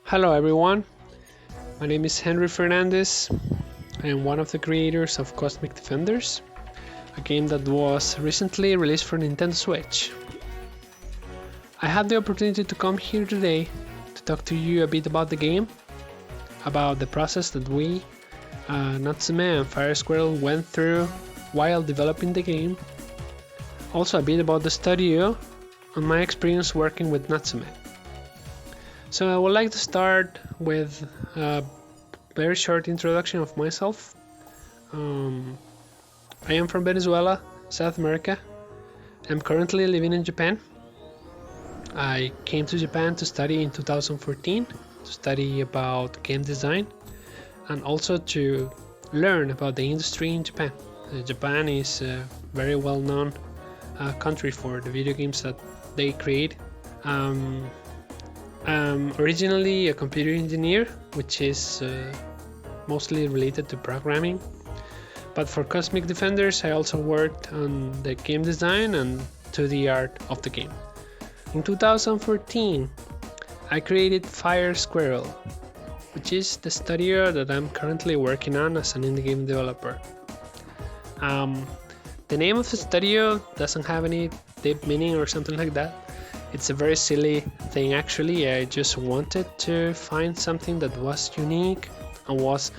Hello everyone, my name is Henry Fernandez. I am one of the creators of Cosmic Defenders, a game that was recently released for Nintendo Switch. I had the opportunity to come here today to talk to you a bit about the game, about the process that we, Natsume and Fire Squirrel went through while developing the game, also a bit about the studio and my experience working with Natsume. So I would like to start with a very short introduction of myself. I am from Venezuela, South America. I'm currently living in Japan. I came to Japan to study in 2014, to study about game design and also to learn about the industry in Japan. Japan is a very well-known country for the video games that they create. I'm originally a computer engineer, which is mostly related to programming. But for Cosmic Defenders, I also worked on the game design and 2D art of the game. In 2014, I created Fire Squirrel, which is the studio that I'm currently working on as an indie game developer. The name of the studio doesn't have any deep meaning or something like that. It's a very silly thing actually. I just wanted to find something that was unique and was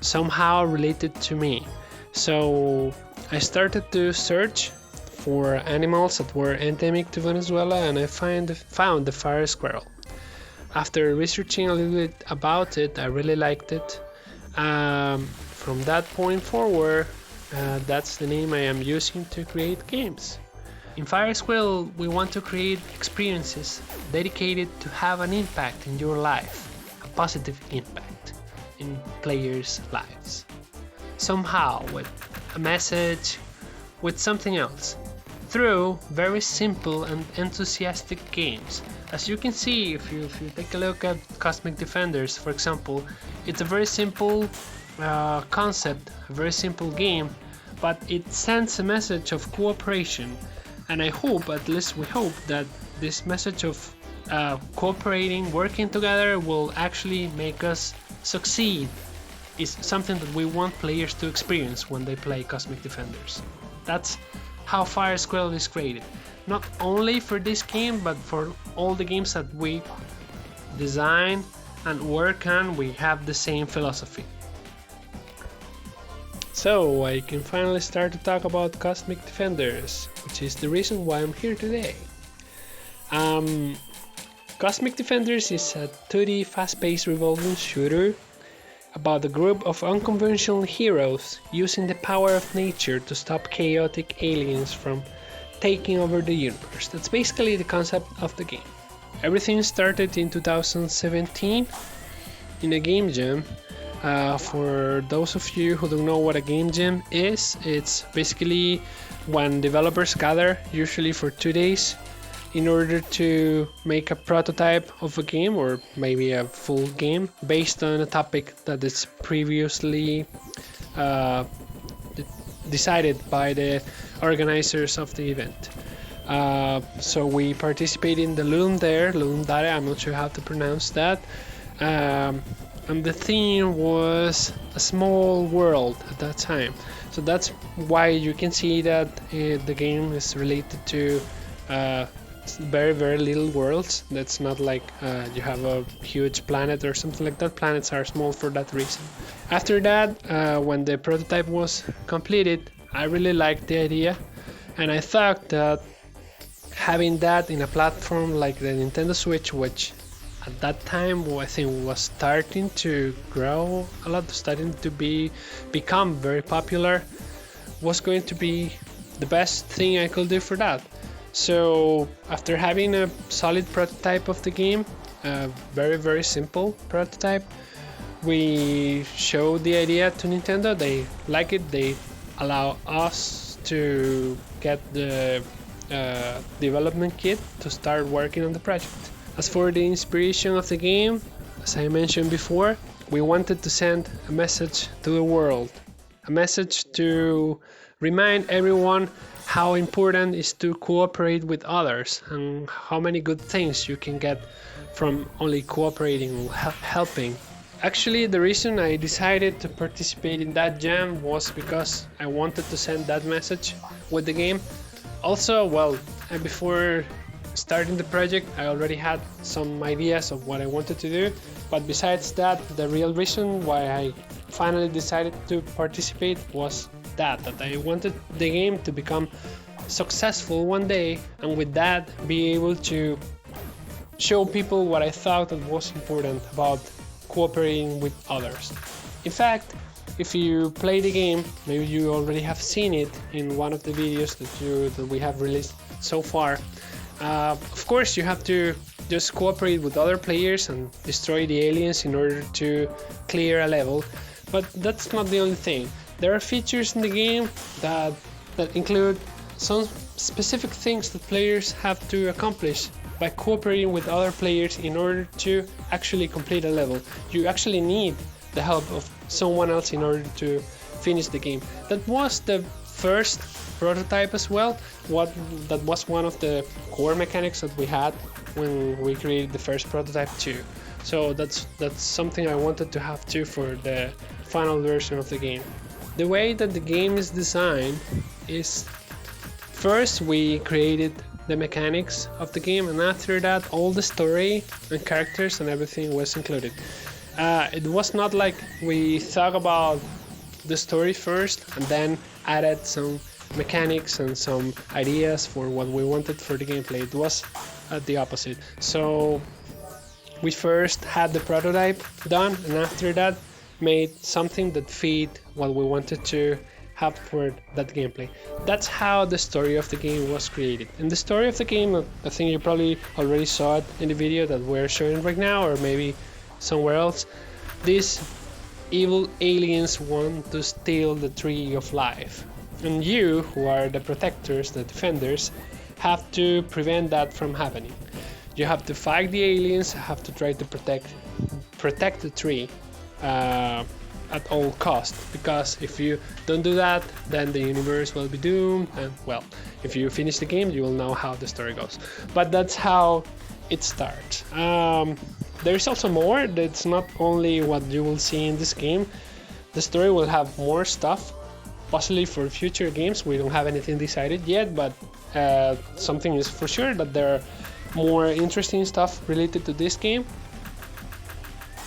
somehow related to me. So I started to search for animals that were endemic to Venezuela, and I found the fire squirrel. After researching a little bit about it, I really liked it. From that point forward, that's the name I am using to create games. In Fire Squirrel, we want to create experiences dedicated to have an impact in your life, a positive impact in players' lives. Somehow, with a message, with something else, through very simple and enthusiastic games. As you can see, if you take a look at Cosmic Defenders, for example, it's a very simple concept, a very simple game, but it sends a message of cooperation. And I hope, at least we hope, that this message of cooperating, working together will actually make us succeed. Is something that we want players to experience when they play Cosmic Defenders. That's how Fire Squirrel is created. Not only for this game, but for all the games that we design and work on, we have the same philosophy. So I can finally start to talk about Cosmic Defenders, which is the reason why I'm here today. Cosmic Defenders is a 2D fast-paced revolving shooter about a group of unconventional heroes using the power of nature to stop chaotic aliens from taking over the universe. That's basically the concept of the game. Everything started in 2017 in a game jam. For those of you who don't know what a game jam is, it's basically when developers gather, usually for 2 days, in order to make a prototype of a game or maybe a full game based on a topic that is previously decided by the organizers of the event. So we participate in the Loom there, Loom Data, I'm not sure how to pronounce that. And the theme was a small world at that time. So that's why you can see that the game is related to very, very little worlds. That's not like you have a huge planet or something like that. Planets are small for that reason. After that, when the prototype was completed, I really liked the idea. And I thought that having that in a platform like the Nintendo Switch, which at that time I think was starting to grow a lot, starting to become very popular, was going to be the best thing I could do for that. So after having a solid prototype of the game, a very, very simple prototype, we showed the idea to Nintendo. They like it. They allow us to get the development kit to start working on the project. As for the inspiration of the game, as I mentioned before, we wanted to send a message to the world, a message to remind everyone how important is to cooperate with others and how many good things you can get from only cooperating or helping. Actually, the reason I decided to participate in that jam was because I wanted to send that message with the game. Also, well, before starting the project, I already had some ideas of what I wanted to do. But besides that, the real reason why I finally decided to participate was that I wanted the game to become successful one day, and with that, be able to show people what I thought that was important about cooperating with others. In fact, if you play the game, maybe you already have seen it in one of the videos that we have released so far. Of course, you have to just cooperate with other players and destroy the aliens in order to clear a level, but that's not the only thing. There are features in the game that include some specific things that players have to accomplish by cooperating with other players in order to actually complete a level. You actually need the help of someone else in order to finish the game. That was the first prototype as well. That was one of the core mechanics that we had when we created the first prototype too. So that's something I wanted to have too for the final version of the game. The way that the game is designed is, first we created the mechanics of the game, and after that all the story and characters and everything was included. It was not like we thought about the story first and then added some mechanics and some ideas for what we wanted for the gameplay. It was the opposite. So we first had the prototype done, and after that made something that fit what we wanted to have for that gameplay. That's how the story of the game was created. And the story of the game, I think you probably already saw it in the video that we're showing right now, or maybe somewhere else. These evil aliens want to steal the tree of life, and you, who are the protectors, the defenders, have to prevent that from happening. You have to fight the aliens, have to try to protect the tree at all cost, because if you don't do that, then the universe will be doomed, and well, if you finish the game, you will know how the story goes. But that's how it starts. There is also more. That's not only what you will see in this game. The story will have more stuff, possibly for future games. We don't have anything decided yet, but something is for sure, that there are more interesting stuff related to this game.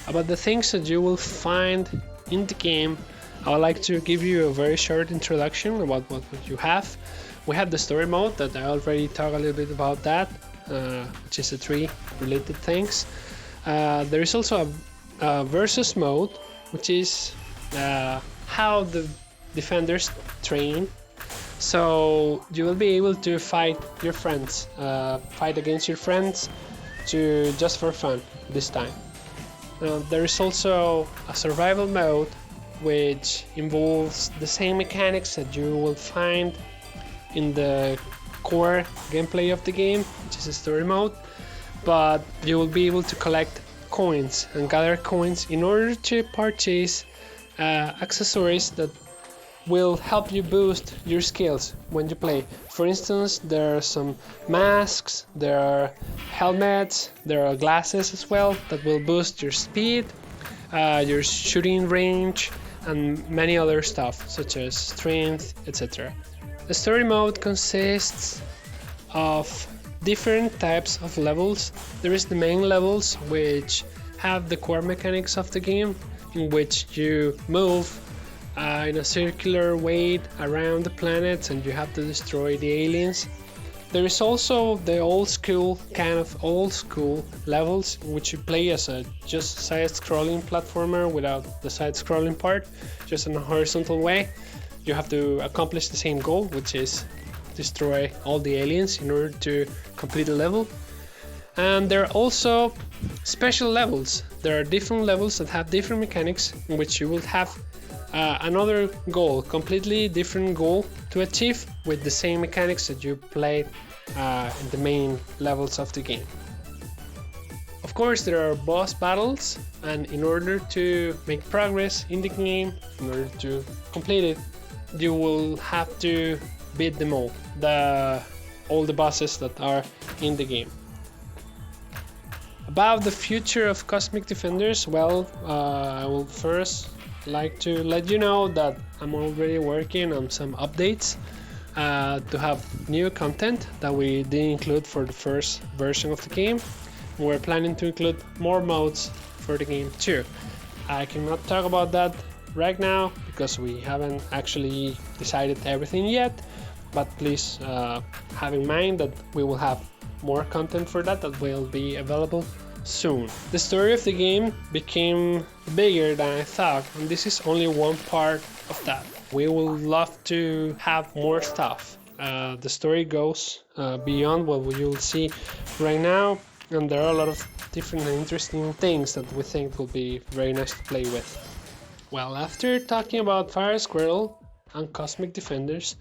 About the things that you will find in the game, I would like to give you a very short introduction about what you have. We have the story mode that I already talked a little bit about that, which is the three related things. There is also a versus mode, which is how the defenders train. So you will be able to fight your friends, fight against your friends just for fun this time. There is also a survival mode, which involves the same mechanics that you will find in the core gameplay of the game, which is a story mode, but you will be able to collect coins and gather coins in order to purchase accessories that will help you boost your skills when you play. For instance, there are some masks, there are helmets, there are glasses as well that will boost your speed, your shooting range, and many other stuff such as strength, etc. The story mode consists of different types of levels. There is the main levels, which have the core mechanics of the game, in which you move in a circular way around the planets and you have to destroy the aliens. There is also the old school levels, in which you play as a just side-scrolling platformer without the side-scrolling part, just in a horizontal way. You have to accomplish the same goal, which is destroy all the aliens in order to complete the level. And there are also special levels. There are different levels that have different mechanics, in which you will have another goal, completely different goal to achieve with the same mechanics that you played in the main levels of the game. Of course, there are boss battles, and in order to make progress in the game, in order to complete it, you will have to beat them all the bosses that are in the game. About the future of Cosmic Defenders, well, I will first like to let you know that I'm already working on some updates to have new content that we didn't include for the first version of the game. We're planning to include more modes for the game too. I cannot talk about that right now because we haven't actually decided everything yet, but please have in mind that we will have more content for that will be available soon. The story of the game became bigger than I thought, and this is only one part of that. We would love to have more stuff. The story goes beyond what you'll see right now, and there are a lot of different and interesting things that we think will be very nice to play with. Well, after talking about Fire Squirrel and Cosmic Defenders,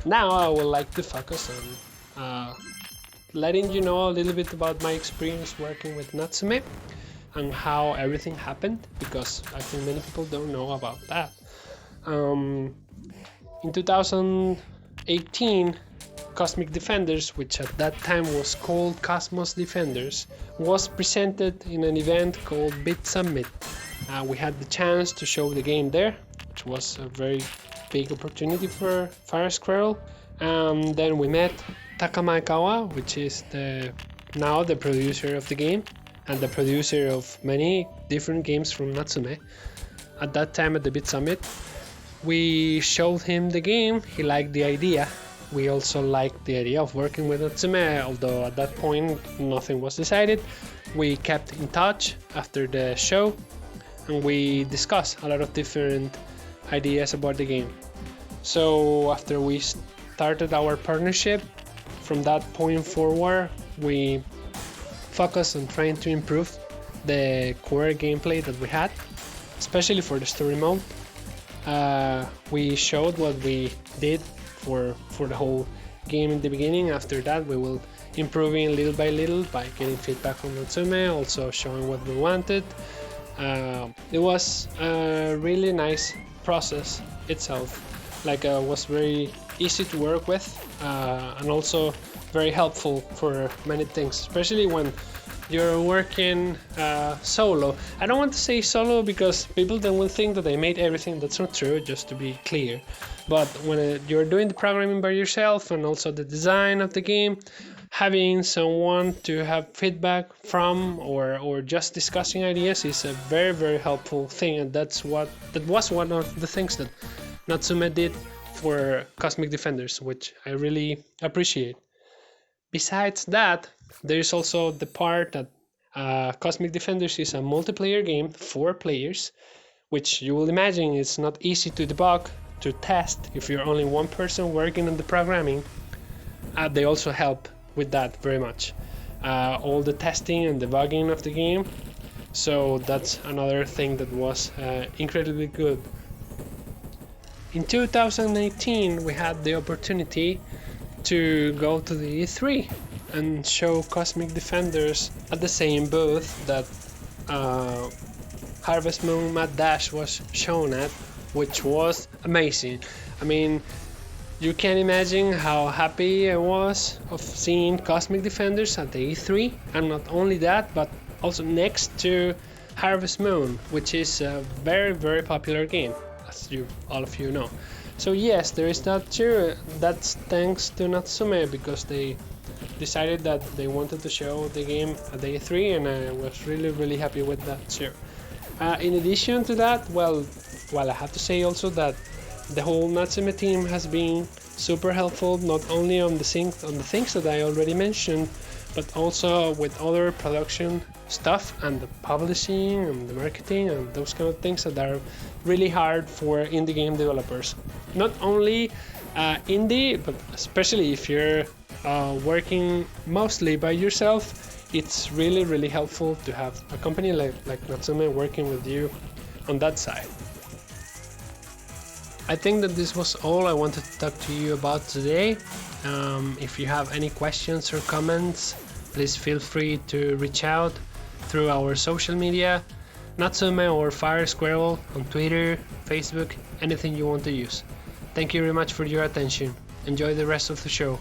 now I would like to focus on letting you know a little bit about my experience working with Natsume and how everything happened, because I think many people don't know about that. In 2018, Cosmic Defenders, which at that time was called Cosmos Defenders, was presented in an event called Bit Summit. We had the chance to show the game there, which was a very big opportunity for Fire Squirrel. Then we met Takamaikawa, which is now the producer of the game and the producer of many different games from Natsume. At that time at the Bit Summit, we showed him the game. He liked the idea. We also liked the idea of working with Natsume, although at that point nothing was decided. We kept in touch after the show and we discussed a lot of different ideas about the game. So after we started our partnership, from that point forward, we focused on trying to improve the core gameplay that we had, especially for the story mode. We showed what we did for the whole game in the beginning. After that, we will improving little by little by getting feedback from Natsume, also showing what we wanted. It was a really nice process itself. Was very easy to work with and also very helpful for many things, especially when you're working solo. I don't want to say solo because people then will think that I made everything. That's not true, just to be clear. But when you're doing the programming by yourself and also the design of the game, having someone to have feedback from or just discussing ideas is a very, very helpful thing, and that was one of the things that Natsume did for Cosmic Defenders, which I really appreciate. Besides that, there is also the part that Cosmic Defenders is a multiplayer game, 4 players, which you will imagine is not easy to debug, to test if you're only one person working on the programming. They also help with that very much. All the testing and debugging of the game. So that's another thing that was incredibly good. In 2018, we had the opportunity to go to the E3 and show Cosmic Defenders at the same booth that Harvest Moon Mad Dash was shown at, which was amazing. I mean, you can imagine how happy I was of seeing Cosmic Defenders at the E3, and not only that, but also next to Harvest Moon, which is a very, very popular game, as all of you know. So yes, there is that too. That's thanks to Natsume, because they decided that they wanted to show the game at the E3, and I was really, really happy with that too. In addition to that, well, I have to say also that the whole Natsume team has been super helpful, not only on the things that I already mentioned, but also with other production stuff and the publishing and the marketing and those kind of things that are really hard for indie game developers. Not only indie, but especially if you're working mostly by yourself, it's really, really helpful to have a company like Natsume working with you on that side. I think that this was all I wanted to talk to you about today. If you have any questions or comments, please feel free to reach out through our social media, Natsume or Fire Squirrel on Twitter, Facebook, anything you want to use. Thank you very much for your attention. enjoy the rest of the show.